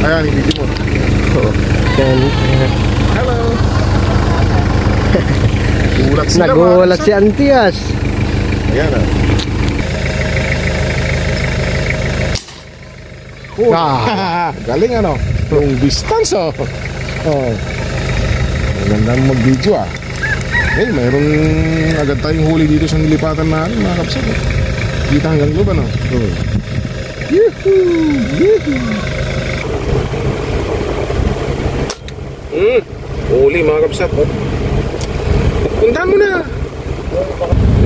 Ayan, i-video mo. Hello. Gulat sila. Nagulat si Antias. Ayan ah. Galing ano. Long distance oh. Oh. Magandang mag-video ah. Hey, mayroon agad tayong huli dito sa nilipatan na mga kapsat. Kita hanggang loob ano. Yuhuu! Yuhuu! Huli mga kapsat. Puntahan mo na.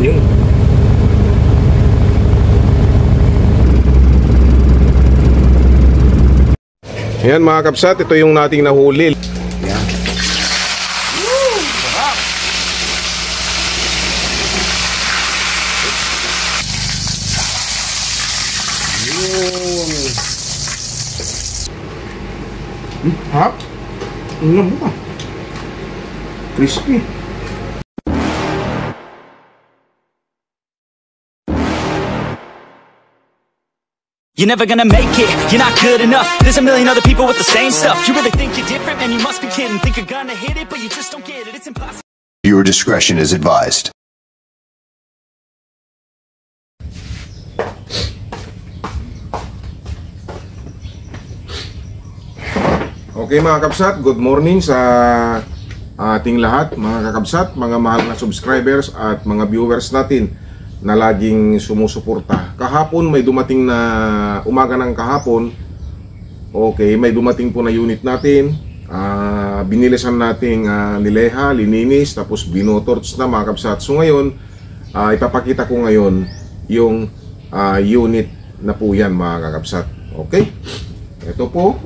Ayun. Ayan mga kapsat, ito yung nating nahuli. Ayan. Hap? Ano mo ka? Crispy. You're never gonna make it, you're not good enough. There's a million other people with the same stuff. You really think you're different, man, you must be kidding. Think you're gonna hit it, but you just don't get it, it's impossible. Viewer discretion is advised. Okay mga kapsat, good morning sa ating lahat mga kakabsat, mga mahal na subscribers at mga viewers natin na laging sumusuporta. Kahapon may dumating na umaga ng kahapon. Okay, may dumating po na unit natin. Binilisan nating nileha, lininis, tapos binotorch na mga kapsat. So ngayon, ipapakita ko ngayon yung unit na po yan mga kakabsat. Okay, ito po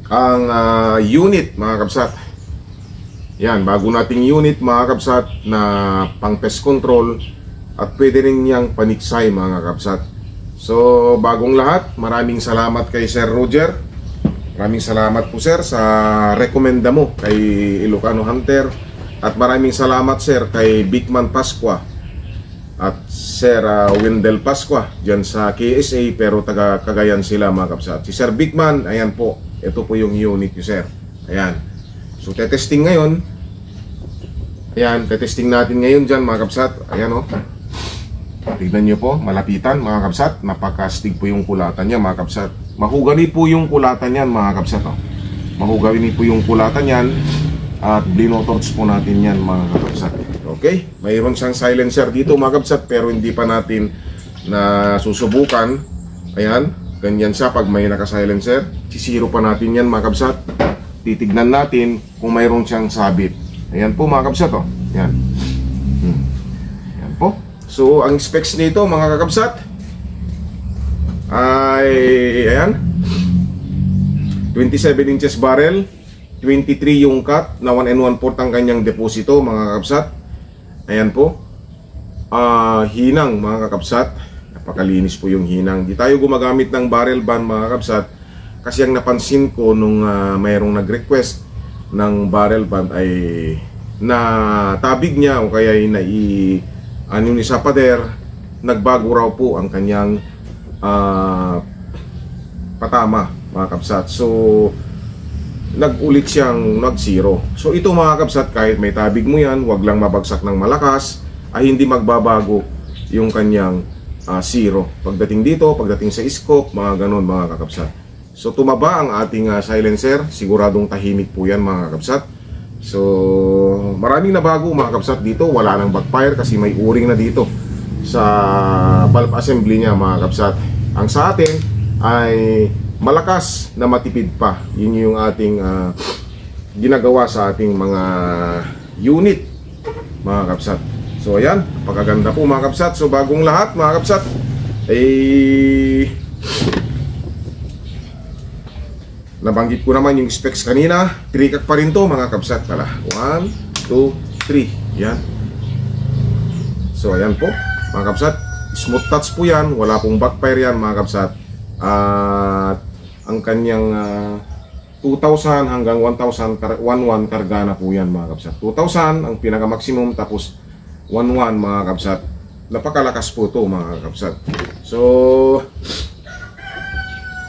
ang unit mga kapsat. Yan, bago nating unit mga kapsat na pang pest control at pwede rin niyang paniksay mga kapsat. So bagong lahat, maraming salamat kay Sir Roger. Maraming salamat po sir sa rekomenda mo kay Ilocano Hunter. At maraming salamat sir kay Bigman Pasqua at Sir Wendell Pasqua dyan sa KSA, pero taga Cagayan sila mga kapsat. Si Sir Bigman, ayan po, ito po yung unit nyo sir. Ayan. So tetesting ngayon. Ayan, tetesting natin ngayon dyan mga kapsat. Ayan o. Tignan nyo po, malapitan mga kapsat. Napakastig po yung kulatan niya mga kapsat. Mahugani po yung kulatan yan mga kapsat o. Mahugani po yung kulatan yan. At blinotorch po natin yan mga kapsat. Okay, mayroon siyang silencer dito mga kapsat, pero hindi pa natin na susubukan. Ayan, ganyan siya pag may naka-silencer. Sisiro pa natin yan mga kapsat. Titignan natin kung mayroon siyang sabit. Ayan po mga kapsat o. Ayan. Ayan po. So ang specs nito mga kakabsat ay ayan, 27 inches barrel, 23 yung cut na 1 1/4 ang kanyang deposito mga kakabsat. Ayan po. Hinang mga kakabsat. Napakalinis po yung hinang. Di tayo gumagamit ng barrel band mga kakabsat, kasi ang napansin ko nung mayroong nag-request ng barrel band ay na tabig niya o kaya ni sa pader, nagbago raw po ang kanyang patama mga kapsat. So nag-ulit siyang nag-zero. So ito mga kapsat, kahit may tabig mo yan, wag lang mabagsak ng malakas, ay hindi magbabago yung kanyang zero. Pagdating dito, pagdating sa scope, mga ganon mga kakapsat. So tumaba ang ating silencer, siguradong tahimik po yan mga kakapsat. So maraming nabago mga kapsat dito. Wala nang backfire kasi may uring na dito sa valve assembly niya mga kapsat. Ang sa atin ay malakas na matipid pa. Yun yung ating ginagawa sa ating mga unit mga kapsat. So ayan, pagkaganda po mga kapsat. So bagong lahat mga kapsat, nabanggit ko naman yung specs kanina. Trikak pa rin to mga kapsat pala. 1, 2, 3. Yan. So ayan po mga kapsat, smooth touch po yan. Wala pong backfire yan mga kapsat. At ang kanyang 2,000 hanggang 1,000 1,1 karga na po yan mga kapsat. 2,000 ang pinaka maximum, tapos 1,1 mga kapsat. Napakalakas po to mga kapsat. So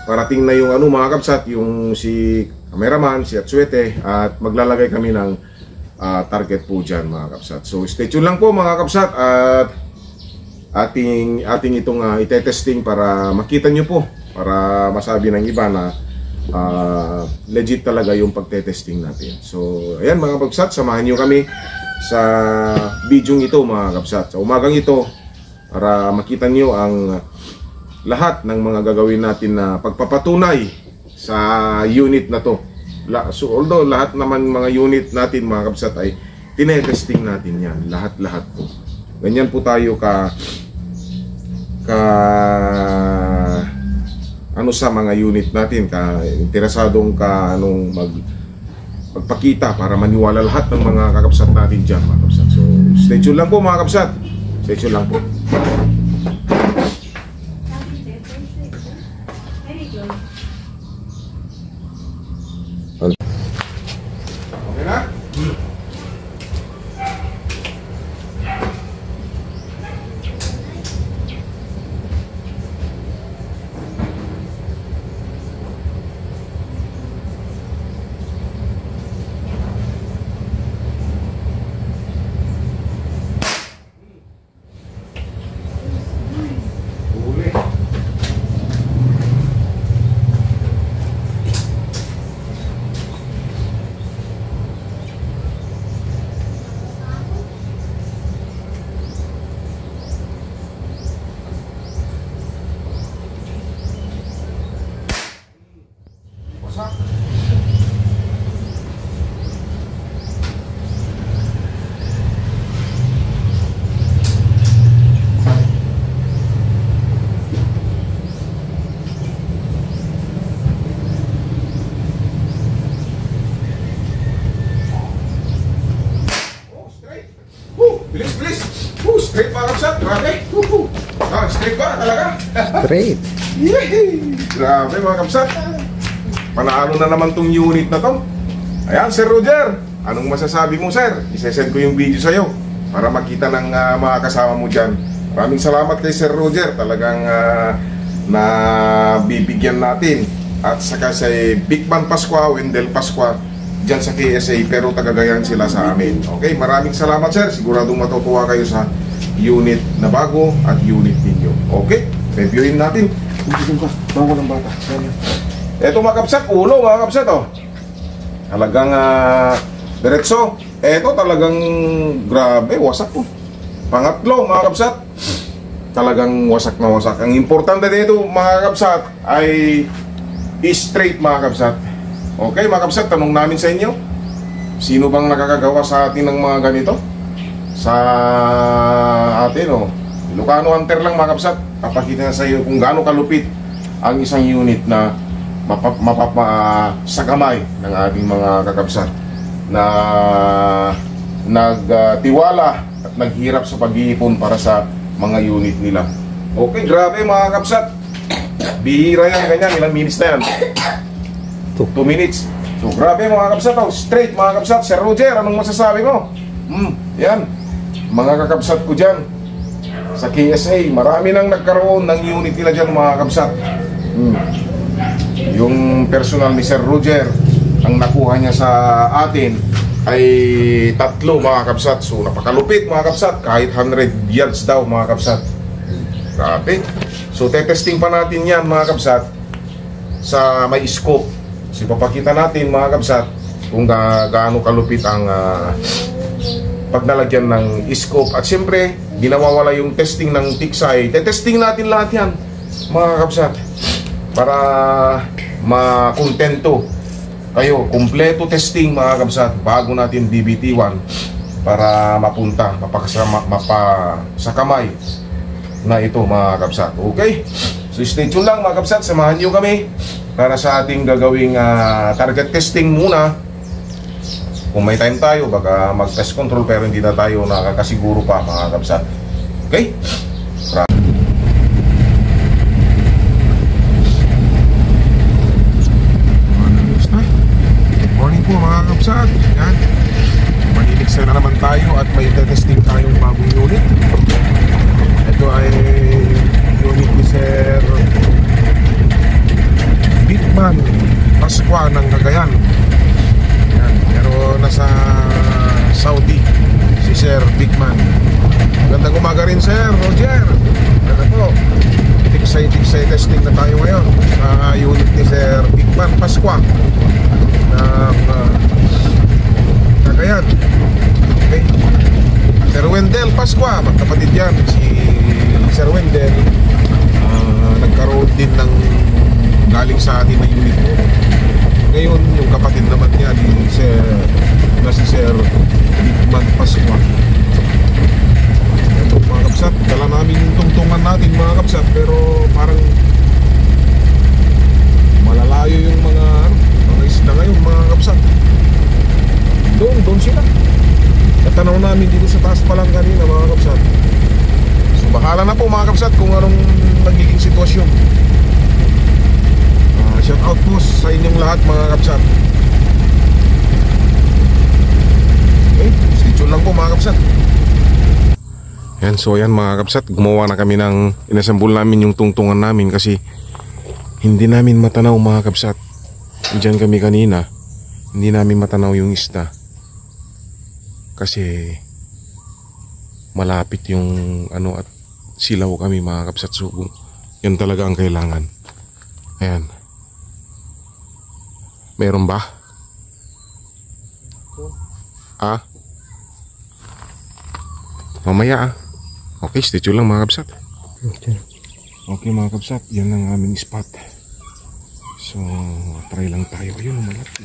parating na yung ano mga kabsat, yung si cameraman, si Atsuete, at maglalagay kami ng target po dyan mga kabsat. So stay tuned lang po mga kabsat, at ating itong itetesting para makita nyo po, para masabi ng iba na legit talaga yung pagtetesting natin. So ayan mga kabsat, samahan nyo kami sa video ito mga kabsat. Sa umagang ito, para makita nyo ang lahat ng mga gagawin natin na pagpapatunay sa unit na to. So although lahat naman mga unit natin mga kabsat ay tinetesting natin yan, lahat-lahat po. Ganyan po tayo ano sa mga unit natin, interesadong magpakita para maniwala lahat ng mga kakabsat natin dyan mga kabsat. So stay tuned lang po mga kabsat, stay tuned lang po. Okay na? Bilis. Straight mga kabsat. Grabe. Straight ba talaga? Straight. Yay! Grabe mga kabsat. Panalo na naman tong unit na to. Ayan, Sir Roger. Anong masasabi mo, sir? Isesend ko yung video sa'yo para makita ng mga kasama mo dyan. Maraming salamat kay Sir Roger. Talagang nabibigyan natin. At saka sa Big Man Pasqua, Wendell Pasqua dyan sa KSA, pero tagagayan sila sa amin. Okay, maraming salamat sir. Siguradong matutuwa kayo sa unit na bago at unit ninyo. Okay, reviewin natin. Bago ng bata. Eto mga kabsat, ulo mga kabsat oh. Talagang diretso. Eto talagang grabe, wasak po. Pangatlo mga kabsat, talagang wasak na wasak. Ang importante dito mga kabsat ay straight mga kabsat. Okay mga kabsat, tanong namin sa inyo, sino bang nakakagawa sa atin ng mga ganito? Sa atin Ilocano Hunter lang mga kabsat. Papakita na sa iyo kung gaano kalupit ang isang unit na sa kamay ng ating mga kakabsat na nagtiwala at naghirap sa pag-iipon para sa mga unit nila. Okay, grabe mga kakabsat. Bihira yan, ganyan, ilang minutes na yan? 2 minutes. So grabe mga kakabsat, straight mga kakabsat. Sir Roger, anong masasabi mo? Yan, mga kakabsat ko dyan sa KSA, marami nang nagkaroon ng unit nila dyan mga kakabsat. Yung personal ni Sir Roger, ang nakuha niya sa atin ay 3 mga kakabsat. So napakalupit mga kakabsat, kahit 100 yards daw mga kakabsat. Grabe. So tetesting pa natin yan mga kakabsat sa may scope. So papakita natin mga kabsat kung gaano kalupit ang paglalagyan ng scope. At siyempre, di nawawala yung testing ng tiksay. Tetesting natin lahat yan mga kabsat para makontento kayo. Kompleto testing mga kabsat bago natin DBT1 para mapunta sa kamay na ito mga kabsat. Okay? So stay tuned lang mga kabsat, samahan nyo kami para sa ating gagawing target testing muna. Kung may time tayo, baka mag-test control, pero hindi na tayo nakakasiguro pa mga kabsat. Okay? Good morning po mga kabsat. Yan. Maniligsa na naman tayo at may testing tayong bagong unit. Ito ay unit ni Sir excited testing na tayo ngayon sa unit ni Sir Bigman Pasqua ng Cagayan. Okay. Sir Wendell Pasqua, magkapatid yan. Si Sir Wendell nagkaroon din ng galing sa atin na unit mo. Ngayon yung kapatid naman niya si Sir Bigman Pasqua. Mga kapsat, dala namin yung tungtungan natin mga kapsat, pero parang malalayo yung mga isda ngayon mga kapsat. Doon sila. Natanaw namin dito sa taas pa lang kanina mga kapsat. So bahala na po mga kapsat kung anong nagiging sitwasyon. Shout out po sa inyong lahat mga kapsat. Okay, stay tuned lang po mga kapsat. Yan, so yan mga kapsat, gumawa na kami ng inassemble namin yung tungtungan namin kasi hindi namin matanaw mga kapsat. Diyan kami kanina, hindi namin matanaw yung isda kasi malapit yung at silaw kami mga kapsat. So yan talaga ang kailangan. Ayan, meron ba? Mamaya Okay, stay tuned lang mga kapsat. Okay mga kapsat, yan ang aming spot. So, try lang tayo. Ayun, malaki.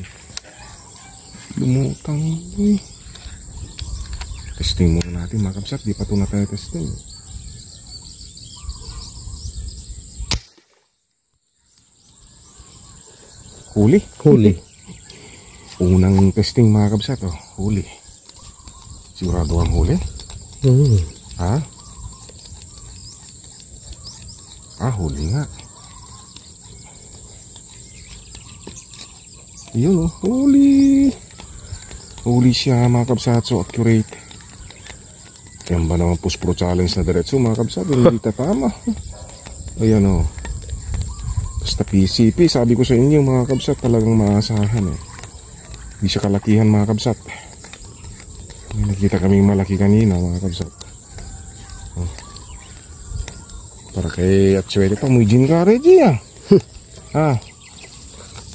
Lumutang. Testing muna natin mga kapsat. Di pa ito na tayo testing. Huli? Huli. Unang testing mga kapsat. Huli. Sigurado ang huli? Ha? Huli nga. Yun huli. Huli siya mga kabsat. So accurate. Yan ba naman push-pro challenge na diretso mga kabsat? Hindi tatama. Ayan basta PCP. Sabi ko sa inyo mga kabsat, talagang maasahan Hindi siya kalakihan mga kabsat. May nakita kaming malaki kanina mga kabsat. Para kay Atsuete pa, muy gin ka Reggie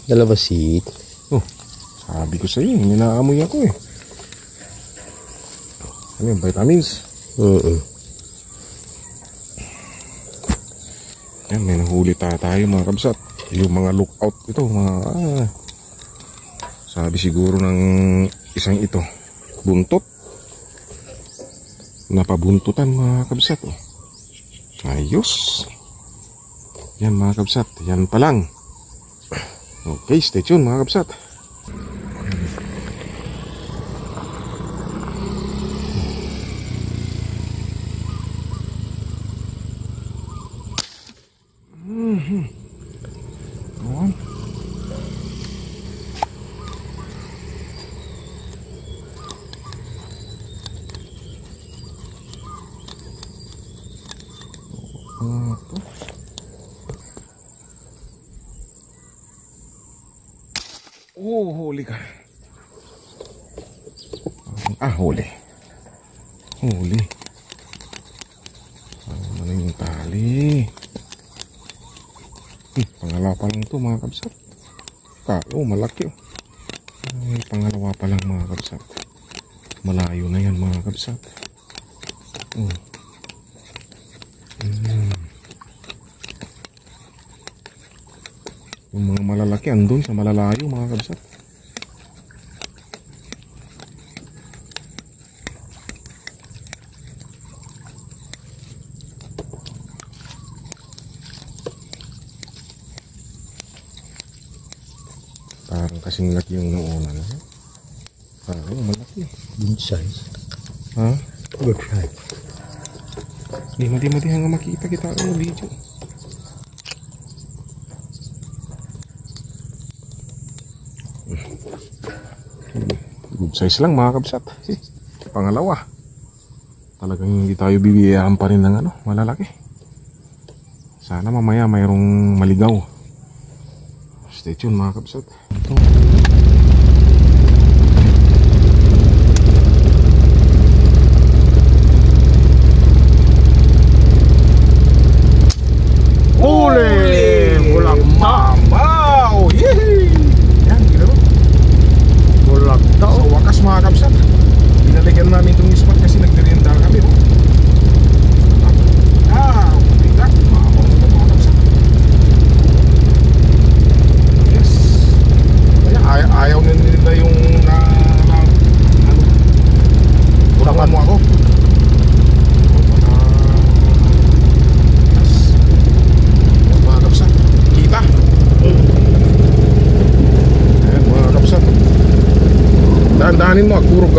Dalabasit. Sabi ko sa iyo, ninaamoy ako Ano yung vitamins? Yan, may nahuli tayo mga kabsat. Yung mga lookout ito, sabi siguro ng isang ito, buntot. Napabuntutan mga kabsat Ayos. Yan mga kabsat, yan pa lang. Okay, stay tuned mga kabsat. Huli ka. Huli. Ano yung tali? Pangalawa pa lang ito mga kabsat. Malaki pangalawa pa lang mga kabsat. Malayo na yan mga kabsat. Yung mga malalaki andun sa malalayo mga kabsat. Parang kasing laki yung nauna na. Parang malaki. Good size. Good size. Di hanggang makita kita ang video. Good size lang mga kabsat. Pangalawa. Talagang hindi tayo bibiyayaan pa rin ng malalaki. Sana mamaya mayroong maligaw. Stay tuned mga kabsat.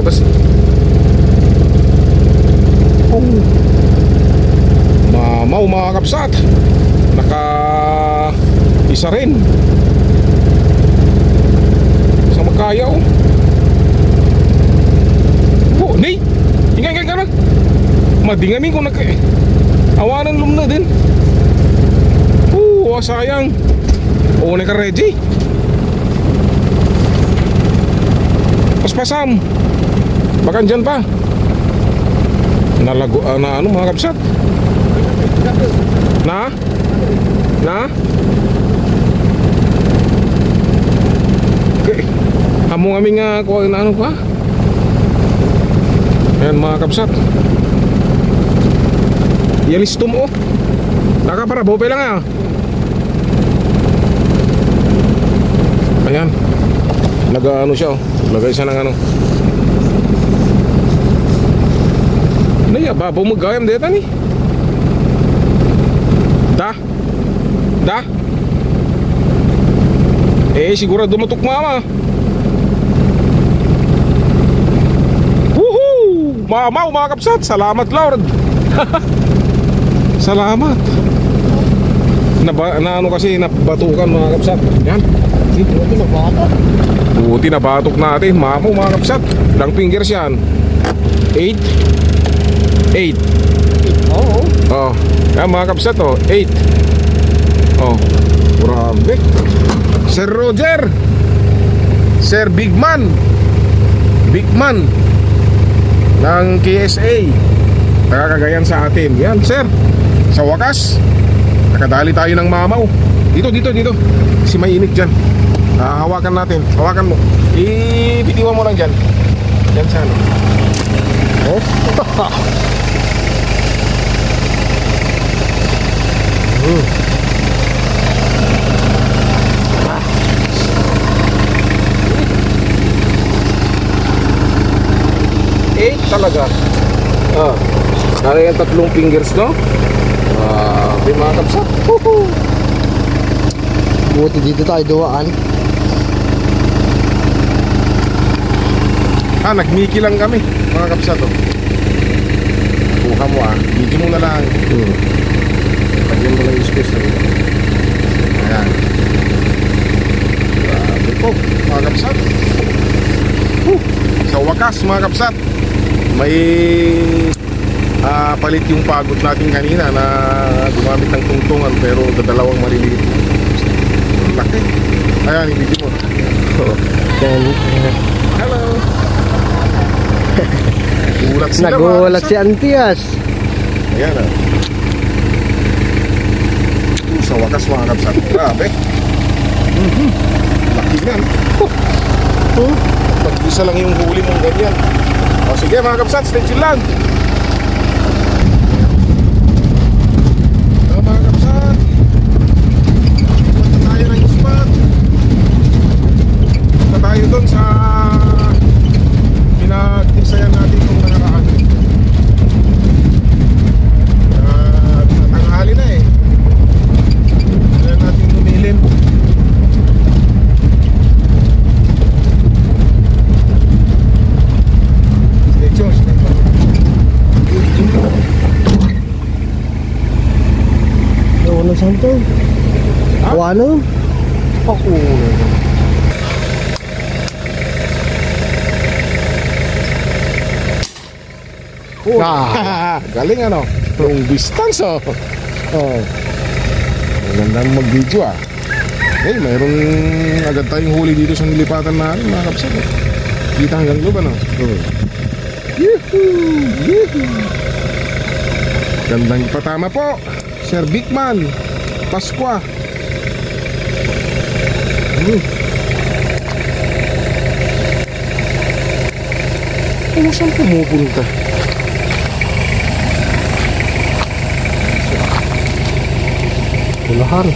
labas. Oh. Mamaw mga kapsat. Naka isa rin. Sa magkaya oh. Oh, nay. Ingay ka na. Madingamin ko awanan lumna din. Sayang. Oo, ka ready. Paspasam. Baka dyan pa. Nalago, na ano mga kapsat? Na? Okay. Hamong aming kuha na ano pa? Ayan mga kapsat. Yalistom oh. Nakapara, bopay lang ah. Ayan. Nag-ano siya oh. Lagay siya ng ano. Naya, babaw mag-gayam dito ni. Da? Siguro dumatok mama. Woohoo! Mamaw mga kapsat. Salamat Lord. Salamat. Ano kasi nabatukan mga kapsat. Yan. Buti nabatok natin. Mamaw mga kapsat. Ilang fingers yan? 8. Oo. Oh. Yan mga kapsat oh. 8. Oh. Grabe. Sir Roger. Sir Big Man ng KSA. Nakakagayan sa atin. Yan sir. Sa wakas nakadali tayo ng mamaw. Dito. Si mainit dyan. Hawakan natin. Hawakan mo. Ibitiwan mo lang dyan. Yan sana. Oh. Talaga. Nari yung 3 fingers no? Mga kapsat. Buti dito tayo duwaan. Nagmiki lang kami mga kapsat oh. Buka mo video mo na lang. Lagyan mo lang yung space na dito. Ayan. Grabe po mga kapsat. Sa wakas mga kapsat, may palit yung pagod natin kanina na gumamit ng tungtungan pero dadalawang maliliit. Laki. Ayan, i-video mo. Hello. Nagulat sila. Nagulat si Antias. Ayan sa wakas mga kapsat. Grabe. Laki yan. Pag-isa lang yung huli mong ganyan. Sige mga kapsat, stay chill lang. Mga kapsat, punta tayo ng spot. Punta tayo dun sa pinag-tiksayan natin kung nakaraan. Tanghali na eh. Kaya natin umilim. Ano santo? Ano? Ako. Galing ano? Long distance oh. Magandang mag-video mayroong agad tayong huli dito sa nilipatan natin mga kapsat. Kita hanggang loob ano? Gandang patama po Sir Big Man Pasqua. Saan pumupunta? Pulahan.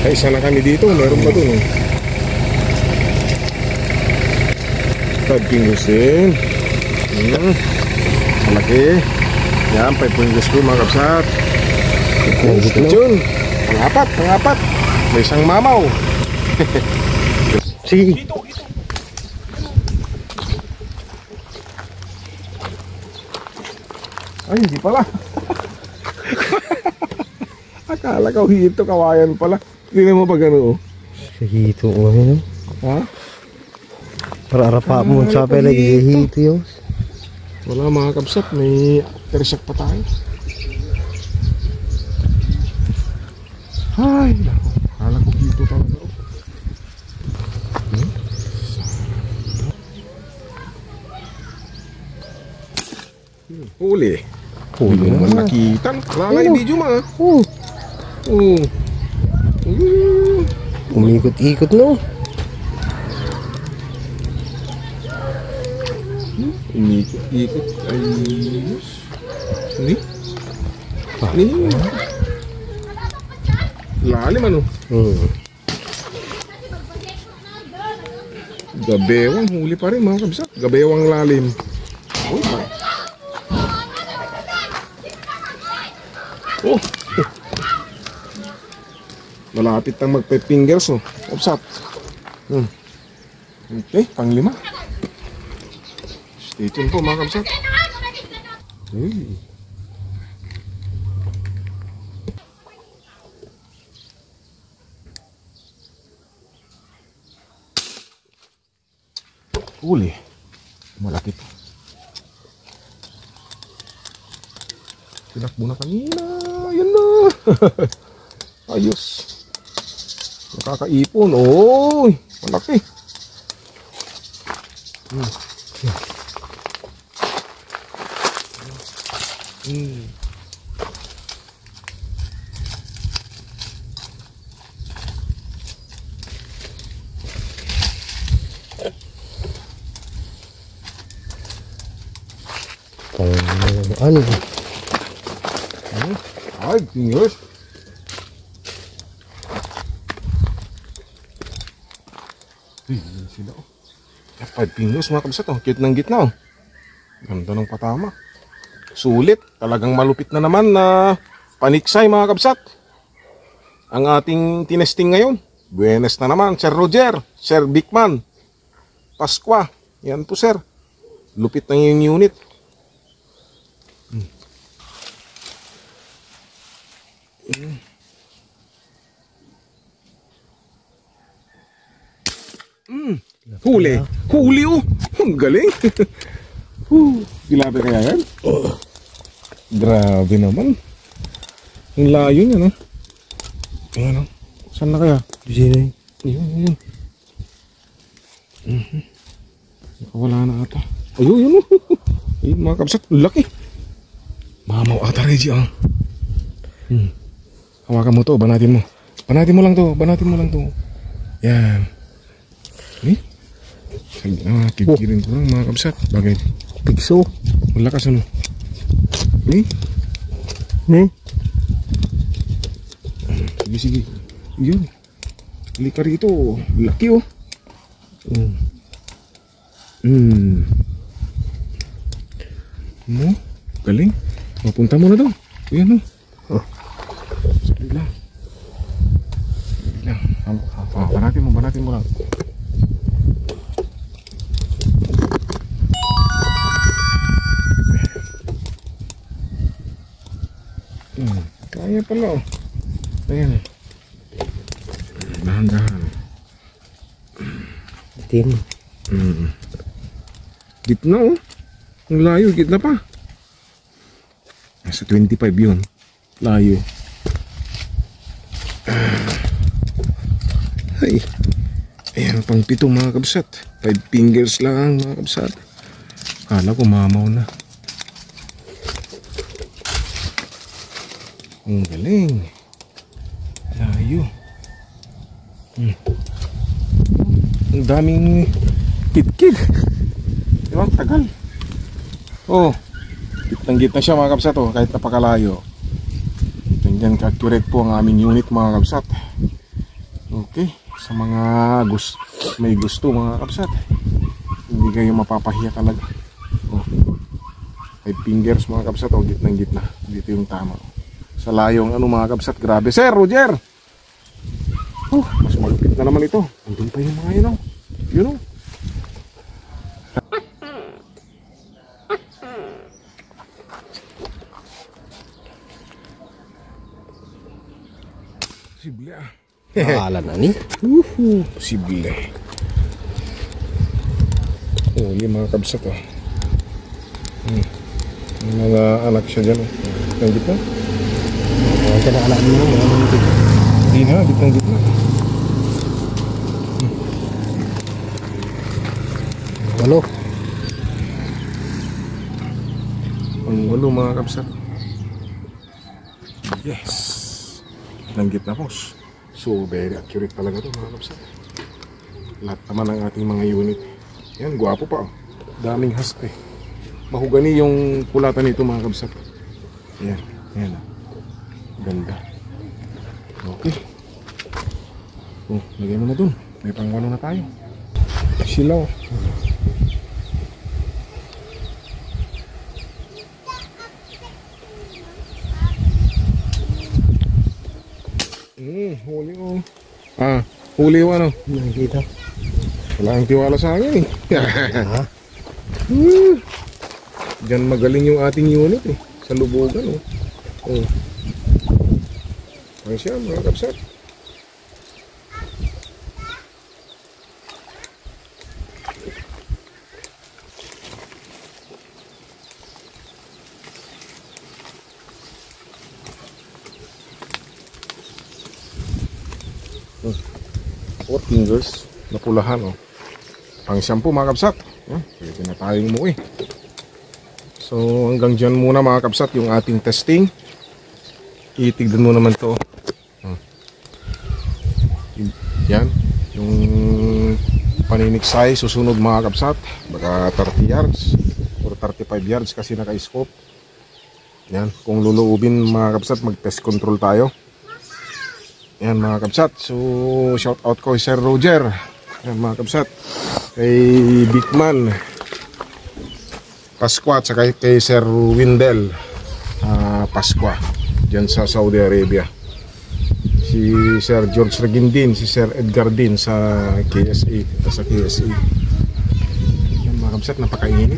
Isa na kami dito. Meron ba dun? Tagpingusin. Malaki. Yan, 5 fingers po mga kapsat. Yun. Pangapat. May isang mamaw. Sige. Dito, dito. Ay, hindi pala. Akala ko hito, kawayan pala. Hindi mo pa gano'n, oh. Sige, ito ko ano. Ha? Para arapa mo sa pala gihito yun. Wala mga kabsat, may aftershock pa tayo. Ay, nako. Akala ko hito talaga, oh. Huli. Huli mo nakita. Wala na yung video mga. Oh, Oo. umikot-ikot no. Umikot-ikot. Ayos. Hindi? Hindi. Lalim ano? Gabewang huli pa rin mga kabsat. Gabewang lalim. Uy, oh. Malapit nang magpe-fingers, oh. Kapsat. Okay, pang-5. Stay tuned po mga kapsat. Huli. Malaki to. Tinakbo na kanina. Ayan na. Ayos. Nakakaipon. Oy, malaki. Ano? Ay, fingers. Sila, oh. 5 fingers mga kabsat, oh. Cute ng gitna, oh. Ganda ng patama. Sulit. Talagang malupit na naman na paniksay mga kabsat. Ang ating tinesting ngayon. Buenas na naman, Sir Roger, Sir Bigman, Pasqua. Yan po, sir. Lupit na yung unit. Huli. Huli, oh. Ang galing. Grabe kaya yan? Grabe naman. Ang layo niya, no? Ayan, no? Saan na kaya? Sino? Yun. Wala na ata. Ayun, oh. Ayun, mga kabsat. Laki. Mamaw ata, Reggie, ah. Hawakan mo to, banatin mo. Banatin mo lang to. Yan. Kikirin ko lang mga kabsat. Bagay. Pigso. Malakas ano. Ne? Sige. Yan. Halika rito. Laki, oh. Mo? Galing. Mapunta mo na daw. Yan, oh. Sige lang. Banatin mo lang. Kaya pala, oh. Ayan. Dahan-dahan. Tin. Gitna, oh. Ang layo, gitna pa. Nasa 25 yun. Layo. Ay. Ayan, pang 7 mga kabsat. 5 fingers lang mga kabsat. Kala ko mamaw na. Ang galing. Layo. Ang daming kitkid. Diba? Tagal. Oh. Gitnang-gitna siya mga kabsat, oh. Kahit napakalayo. Ganyan ka-accurate po ang aming unit mga kabsat. Okay. Sa mga may gusto mga kabsat, hindi kayo mapapahiya talaga. Oh. 5 fingers mga kabsat, oh. Gitnang-gitna. Dito yung tama. Sa layong ano mga kabsat, grabe. Sir Roger, mas malupit na naman ito. Andun pa yung mga yun, oh. You know? Posible ah. Nakakala na ni. Posible. Huli mga kabsat oh. May mga anak siya dyan oh. Ang gitna. Ang kanaalaan mo naman. Hindi na, gitna. Walo. Ang walo mga kabsat. Yes. Gitna boss. So very accurate talaga to mga kabsat. Lahat naman ng ating mga unit. Yan, gwapo pa oh. Daming hasp eh. Mahugani yung kulatan nito mga kabsat. Yan, yan. Ganda. Okay. Oh, lagay mo na dun. May pangwalo na tayo. Silaw. Huli ko. Huli ko ano? Nakikita. Wala ang tiwala sa akin eh. Ha? Diyan magaling yung ating unit eh. Sa lubugan oh. Oh. Ang siya mga kabsat. Four fingers na pulahan oh. Pang shampoo mga kabsat. Pwede na tayong umuwi. So hanggang dyan muna mga kabsat yung ating testing. Itignan mo naman to. Yan. Yung paniniksay susunod mga kabsat. Baka 30 yards or 35 yards kasi naka-scope. Yan. Kung luluubin mga kabsat mag-test control tayo. Yan mga kabsat. So shout out ko kay Sir Roger. Yan mga kabsat. Kay Bigman Pasqua at saka kay Sir Windel Pasqua dyan sa Saudi Arabia. Si Sir George Regindin, si Sir Edgar din sa KSA. Sa KSA. Yan mga kabsat, napakainit.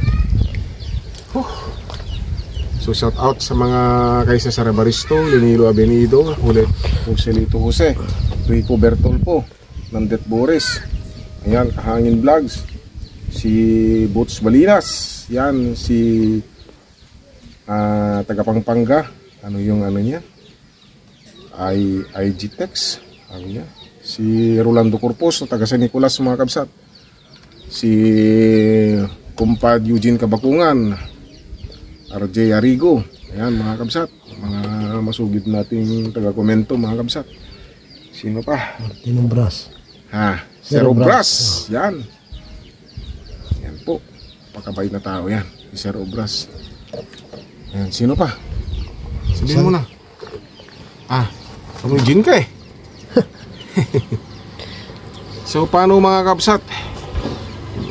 So shout out sa mga kay Cesar Baristo, Lenilo Avenido, Joselito Jose, Rico Bertolpo, Nandet Boris, ayan, Kahangin Vlogs, si Boots Balinas, yan, si taga Pampanga, ano yung ano niya, IG Tex, ano niya, si Rolando Corpus, taga San Nicolas mga kabsat, si Kumpad Eugene Kabakungan, RJ Arigo, ayan mga kabsat, mga masugid nating taga-komento mga kabsat. Sino pa? Martinong Bras. Zero Bras, yan. Yan po, pakabait na tao yan, si Zero Bras. Ayan, sino pa? Sabihin mo na. Tumugin ka eh. So paano mga kabsat?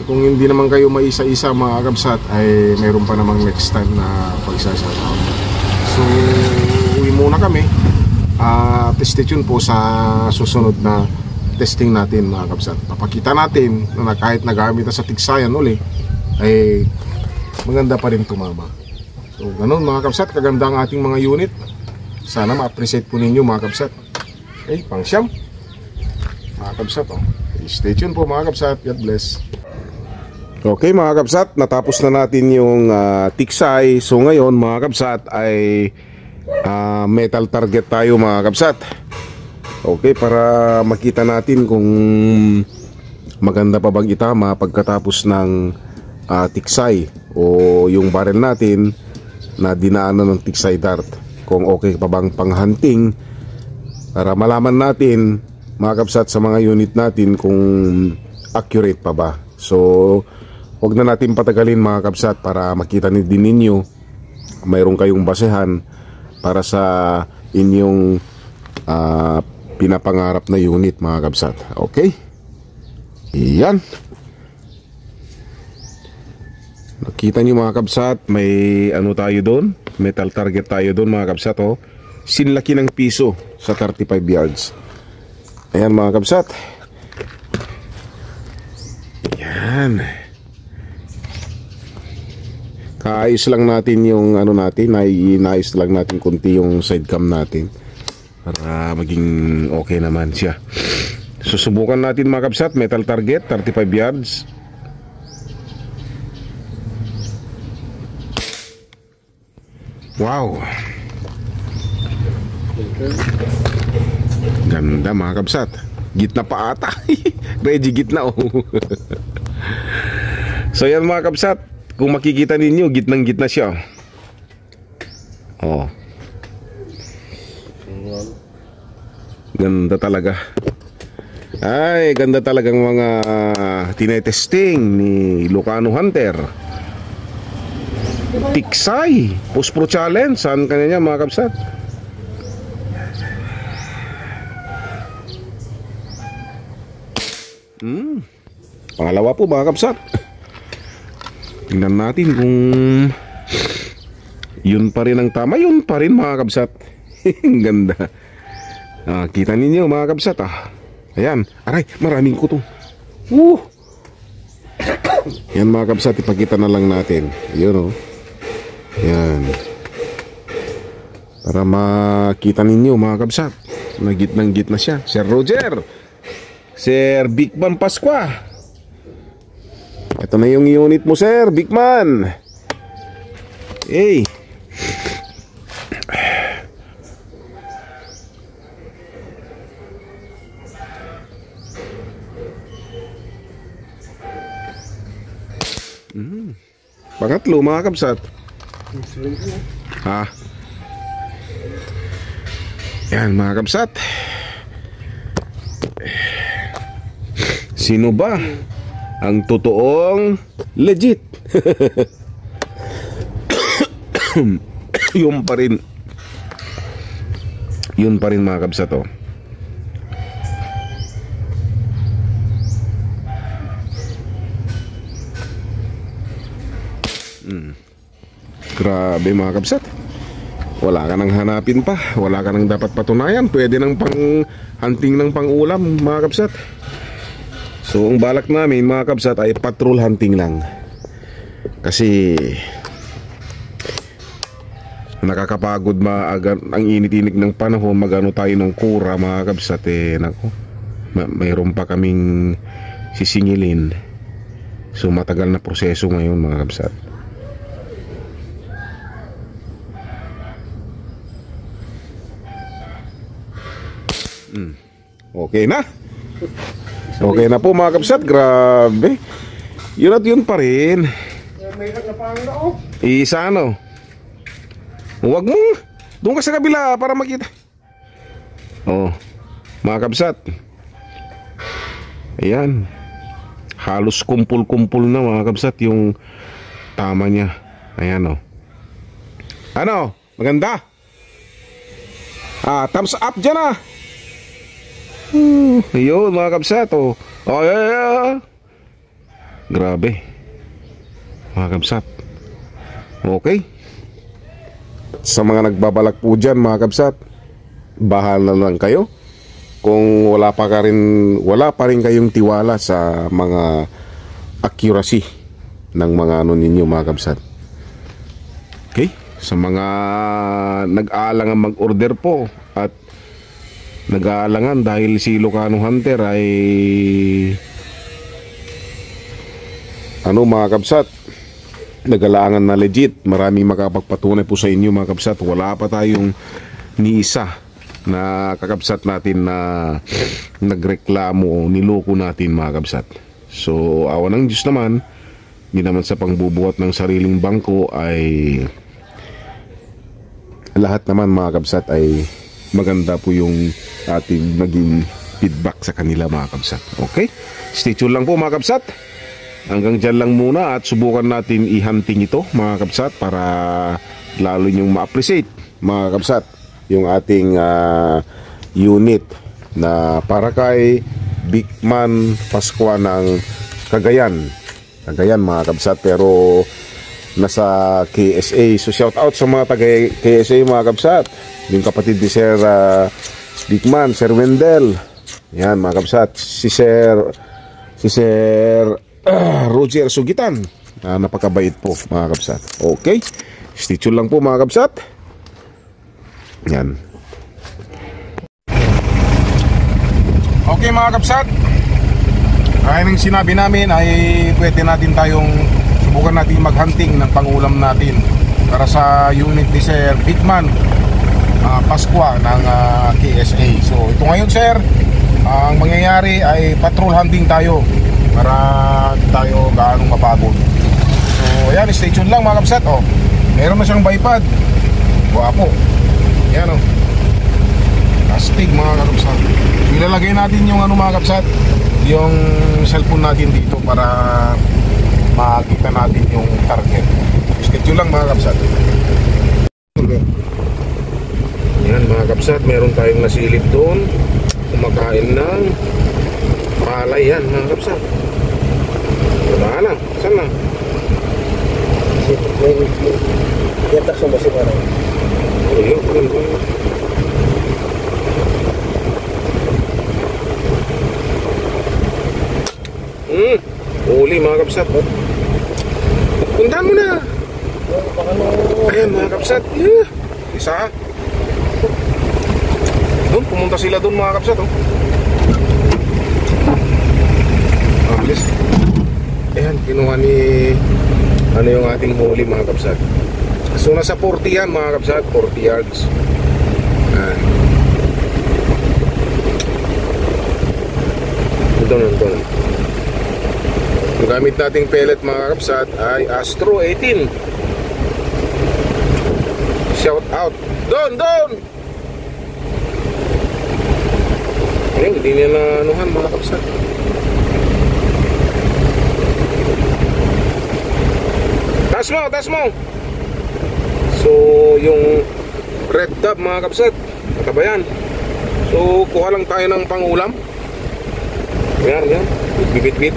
Kung hindi naman kayo maisa-isa mga kabsat, ay mayroon pa namang next time na pagsasalaw. So uwi muna kami. Stay tuned po sa susunod na testing natin mga kabsat. Papakita natin na kahit nagamit na sa tiksayan uli, ay maganda pa rin tumama. So ganun mga kabsat, kaganda ang ating mga unit. Sana ma-appreciate po ninyo mga kabsat. Okay, pang siyam mga kabsat oh. Stay tuned po mga kabsat. God bless. Okay mga kabsat, natapos na natin yung tiksay. So ngayon mga kabsat ay metal target tayo mga kabsat. Okay, para makita natin kung maganda pa bang itama pagkatapos ng tiksay o yung barrel natin na dinaanan ng tiksay dart. Kung okay pa bang panghunting, para malaman natin mga kabsat sa mga unit natin kung accurate pa ba. So huwag na natin patagalin mga kabsat para makita din ninyo, mayroon kayong basehan para sa inyong pinapangarap na unit mga kabsat. Okay? Iyan. Nakita nyo mga kabsat, may ano tayo doon, metal target tayo doon mga kabsat oh. Sinlaki ng piso sa 35 yards. Ayan mga kabsat. Yan. Kaayos lang natin yung ano natin, inaayos lang natin konti yung side cam natin para maging okay naman siya. Susubukan natin mga kabsat, metal target 35 yards. Wow, ganda mga kabsat. Gitna pa ata. Ready gitna oh. So yan mga kabsat, kung makikita ninyo, gitnang gitna siya. Oh, ganda talaga. Ay, ganda talagang mga tinetesting ni Lucano Hunter. Tiksay Post Pro Challenge. Saan kanya mga kabsat? Pangalawa po mga kabsat. Tingnan natin kung yun pa rin ang tama. Yun pa rin mga kabsat. Ganda. Kita ninyo mga kabsat. Ayan. Aray, maraming kuto. Yan mga kabsat, ipakita na lang natin. Yun oh. Yan. Para makita ninyo mga kabsat, na gitnang gitna siya. Sir Roger, Sir Bigman Pasqua, ito na yung unit mo Sir Bigman. Hey, pangatlo mga kabsat. Yan mga kabsat. Sino ba ang totoong legit? Yun pa rin. Yun pa rin mga kabsat oh. Grabe mga kabsat. Wala ka nang hanapin pa. Wala ka nang dapat patunayan. Pwede nang pang hunting ng pang ulam mga kabsat. So ang balak namin mga kabsat ay patrol hunting lang. Kasi nakakapagod ang init-init ng panahon. Magano tayo ng kura mga kabsat nako, mayroon pa kaming sisingilin. So matagal na proseso ngayon mga kabsat. Okay na. Okay na po mga kabsat. Grabe. Yun at yun pa rin. Isa ano. Huwag mo. Doon ka sa kabila para makita. Oh, mga kabsat. Ayan. Halos kumpul-kumpul na mga kabsat yung tama niya. Ayan oh. Ano? Maganda? Thumbs up dyan ah. Ayun mga kabsat oh. Oh yeah. Grabe mga kabsat. Okay. Sa mga nagbabalak po dyan mga kabsat, bahala lang kayo. Kung wala pa rin kayong tiwala sa mga accuracy ng mga ano ninyo mga kabsat. Okay. Sa mga nag-aalangan mag-order po at nag-aalangan dahil si Lucano Hunter ay ano mga kabsat, nag-aalangan na legit, maraming makapagpatunay po sa inyo mga kabsat. Wala pa tayong ni isa na kakabsat natin na nagreklamo o niloko natin mga kabsat. So awa ng Diyos naman, hindi naman sa pangbubuhat ng sariling bangko ay lahat naman mga kabsat ay maganda po yung ating naging feedback sa kanila mga kabsat. Okay? Stay tuned lang po mga kabsat. Hanggang dyan lang muna at subukan natin i-hunting ito mga kabsat para lalo nyong ma-appreciate mga kabsat yung ating unit na para kay Bigman Pasqua ng Cagayan mga kabsat, pero nasa KSA. So shout out sa mga taga KSA mga kabsat, yung kapatid ni Sir Bigman, Sir Wendell, yan mga kabsat, si Sir Roger Sugitan. Napakabait po mga kabsat. Okay, stay tuned lang po mga kabsat. Yan. Okay mga kabsat, gaya ng sinabi namin ay pwede natin tayong subukan natin maghunting ng pangulam natin para sa unit ni Sir Bigman Pasqua ng KSA. So ito ngayon sir, ang mangyayari ay patrol hunting tayo para tayo gaano mapagod. So ayan, stay tuned lang mga kabsat. Meron na siyang bipod. Guwapo. Yan astig mga kabsat. So ilalagay natin yung mga kabsat, yung cellphone natin dito para makita natin yung target. Schedule lang mga kabsat. Yan mga kabsat, meron tayong nasilip doon, kumakain ng palay. Yan mga kabsat. Wala na, saan na? Yatak sa masing araw. Uli mga kabsat. Puntahan mo na. Ayan mga kabsat. Isa. Doon, pumunta sila doon mga kabsat. Bilis. Ayan, kinuha ni yung ating huli mga kabsat. So nasa 40 yan mga kabsat, 40 yards. Doon. Ang gamit nating pellet mga kabsat ay Astro 18. Shout out. Doon! Ayun, hindi niya na anuhan mga kabsat. Taas mo! So, yung red dab mga kabsat, nakabayan. So, kuha lang tayo ng pangulam. Yan. Bibit-bit.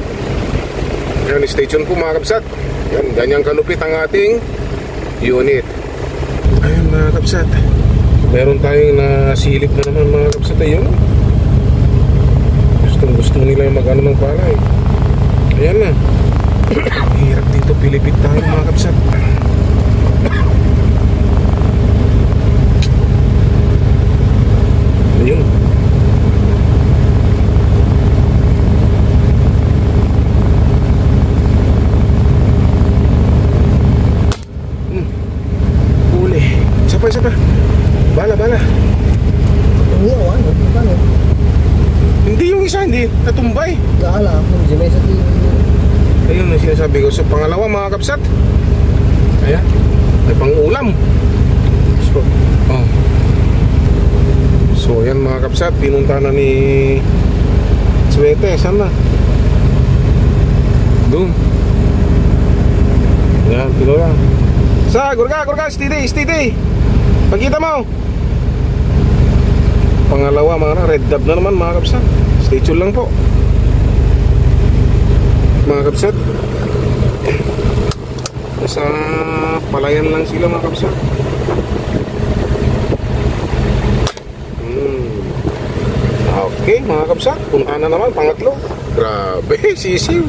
Yan, stay tuned po mga kabsat. Yan, ganyang kalupit ang ating unit. Ayun mga kabsat, meron tayong nasilip na naman mga kabsat. Ayun, gusto nila yung mag-ano ng palay. Ayan na. Hirap dito, pilipit tayo mga kabsat. Ayun. Isa pa. Bala. Hindi yung isa, hindi natumbay. Ayun ang sinasabi ko sa pangalawa mga kabsat. Ayan, may pang-ulam. So yan mga kabsat, pinunta na ni Swete. Saan na? Doon. Yan, pinula. Gurga, steady. Pagkita mo. Pangalawa mga red dab na naman mga kabsat. Stay tuned lang po mga kabsat. Sa palayan lang sila mga kabsat. Okay mga kabsat, punta na naman pangatlo. Grabe, sisiw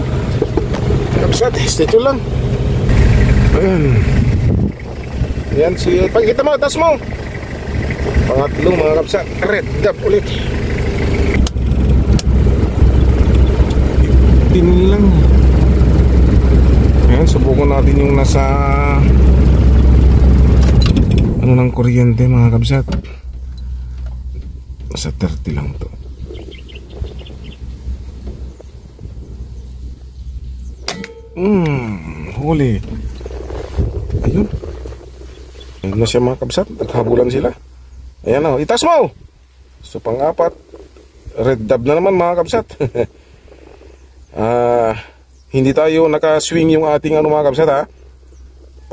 kabsat. Stay tuned lang. Ayan. Yan si pagkita mo, tas mo. Pangatlo mga kabsat, red dab ulit. Din lang. Ayan, subukan natin yung nasa ano ng kuryente mga kabsat. Nasa 30 lang to. Huli. Ayun. Ayun na siya mga kabsat. Naghabulan sila. Ayan o. Itas mo. So pang-apat. Red dab na naman mga kabsat. Hindi tayo nakaswing yung ating mga kabsat ha.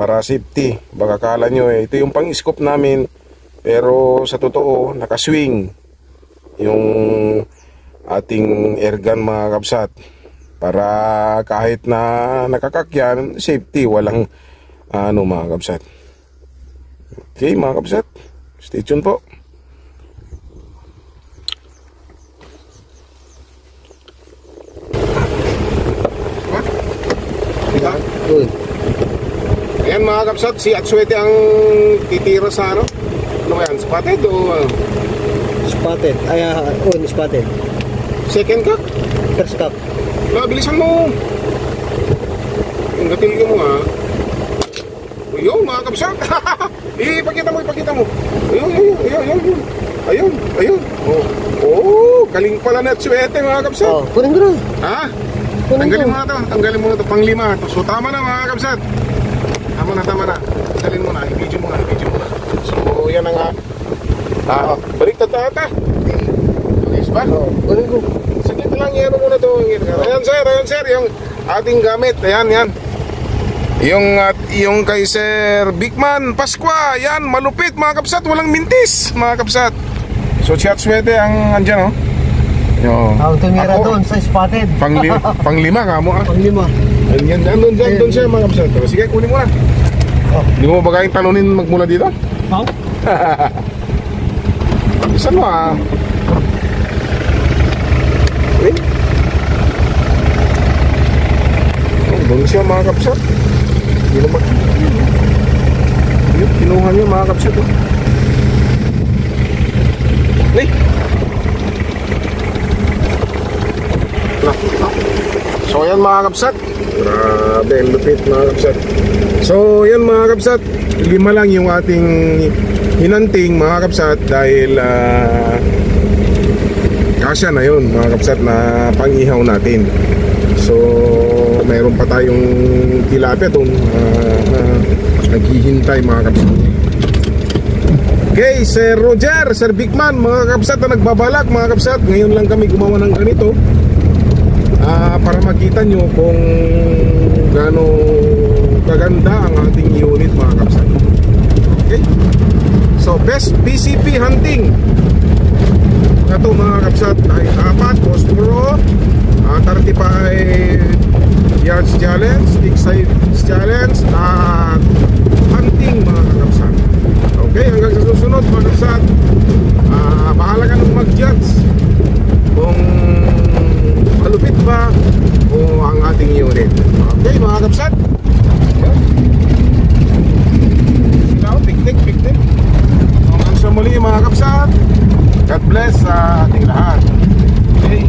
Para safety. Baka kala nyo ito yung pang-scope namin. Pero sa totoo nakaswing yung ating airgun mga kabsat. Para kahit na nakakakyan, safety, walang mga kabsat. Okay mga kabsat, stay tuned po. Ayan mga kapsat, si Atsuete ang titira sa ano? Ano ba yan? Spotted o Spotted. Ay, spotted. second cock? First cup. Bilisan mo. Yung gatilyo mo ha. Ayun mga kapsat. Ipakita mo. Ayun. Galing pala na Atsuete mga kapsat. Kunin ko na. Ha? Tanggalin mo na to. Pang-5 to. So tama na mga kapsat. Tama na. Tanggalin mo na. I-video mo na. So yan ang balik ta. Ayos ba? Kunin ko. Sige lang, yan muna to. Ayan sir, yung ating gamit. Ayan. Yung kay Sir Bigman Pasqua. Yan, malupit mga kapsat. Walang mintis mga kapsat. So si Atsuete ang andyan Ang tumira doon sa spotted. Pang-5 ka mo Pang-5. Ayan, doon siya mga kapsat. Sige, kunin mo na. Hindi mo ba kayong talunin magmula dito? Isan mo Okay. Doon siya mga kapsat. Hindi naman. Kinuha niya mga kapsat. So yan mga kapsat. Grabe, lupit mga kapsat. So yan mga kapsat, 5 lang yung ating hinanting mga kapsat. Dahil kasya na yun mga kapsat na pang-ihaw natin. So mayroon pa tayong tilapia doon naghihintay mga kapsat. Okay, Sir Roger, Sir Bigman, mga kapsat na nagbabalak mga kapsat. Ngayon lang kami gumawa ng ganito para makita nyo kung gaano kaganda ang ating unit mga kapsat. Okay, so best PCP hunting ito mga kapsat ay 4 Ostro 35 yards challenge, stick size challenge at hunting mga kapsat. Okay, hanggang sa susunod mga kapsat, bahala ka nung mag-judge kung malupit ba o ang ating unit. Okay mga kapsat, picnic hanggang sa muli mga kapsat. God bless sa ating lahat. Okay.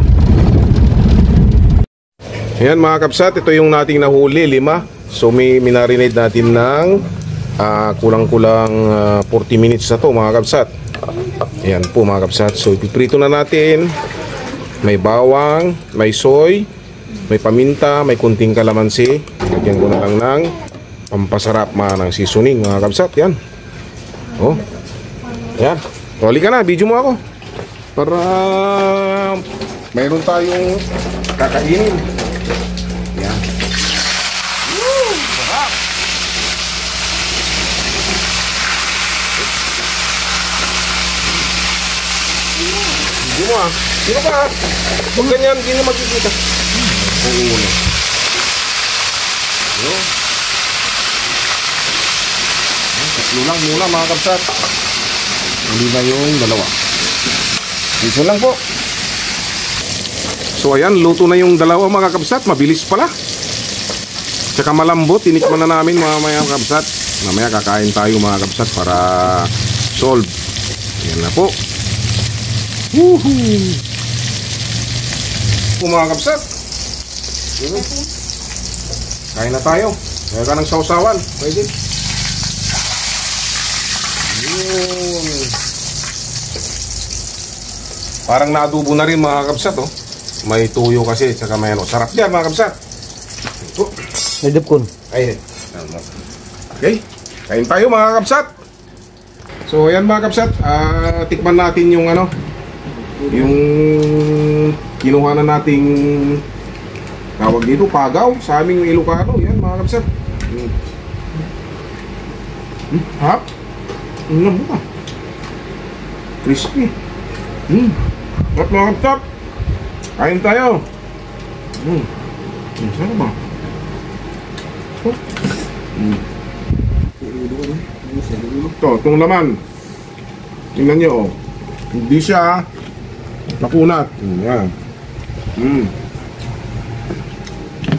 Ayan mga kapsat, ito yung nating nahuli, 5. So minarinate natin ng kulang-kulang 40 minutes na to mga kapsat. Ayan po mga kapsat. So ipiprito na natin. May bawang, may soy, may paminta, may kunting kalamansi. Lagyan ko na lang ng pampasarap ng seasoning mga kapsat. Yan. Yan. Toli ka na, video mo ako para mayroon tayong kakainin. Yan. Sarap. Video mo Sino ba? Huwag ganyan, hindi na magkikita. Oo na. Tatlo lang muna mga kapsat. Hindi na yung 2. Ito lang po. So ayan, luto na yung 2 mga kapsat. Mabilis pala. Tsaka malambot. Tinikman na namin mga kapsat. Mamaya kakain tayo mga kapsat para solve. Ayan na po. Woohoo! Mga kapsat. Kain na tayo. Kaya ka ng sausawan. Pwede. Parang naadubo na rin mga kapsat May tuyo kasi tsaka may sarap yan mga kapsat. May dipkon. Ayun. Okay, kain tayo mga kapsat. So ayan mga kapsat, tikman natin yung yung kinuha na nating tawag dito, pagaw sa aming Ilocano. Yan mga kapsat. Hap. Buka. Crispy. At mga kapsat, kain tayo. Sarap ba? Itong laman. Tingnan nyo hindi siya nakunat. Yan.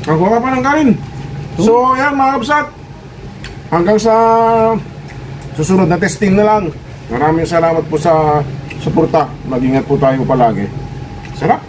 Kakuha pa ng kanin. So yan mga kapsat, hanggang sa susunod na testing na lang. Maraming salamat po sa suporta. Mag-ingat po tayo palagi. Sarap.